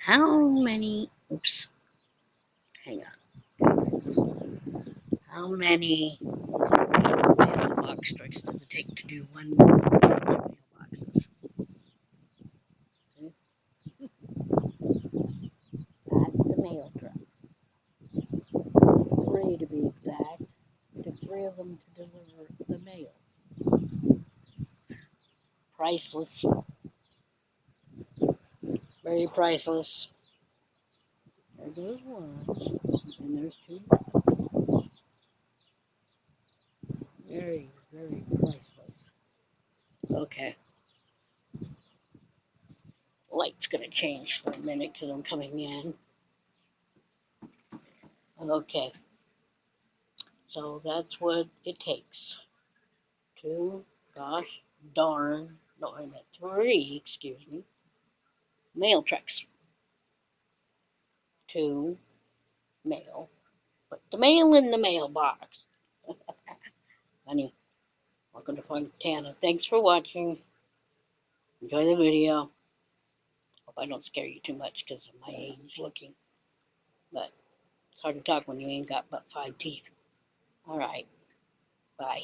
How many, oops, hang on. How many mailbox trucks does it take to do one mailboxes? That's the mail trucks. 3 to be exact. It took 3 of them to deliver the mail. Priceless. Very priceless. There goes one. And there's 2. Very, very priceless. Okay. Light's going to change for a minute because I'm coming in. Okay. So that's what it takes. 2, gosh darn, no, I meant 3, excuse me, mail trucks to mail. Put the mail in the mailbox. Honey, welcome to Fontana. Thanks for watching. Enjoy the video. Hope I don't scare you too much because of my age looking. But it's hard to talk when you ain't got but 5 teeth. All right. Bye.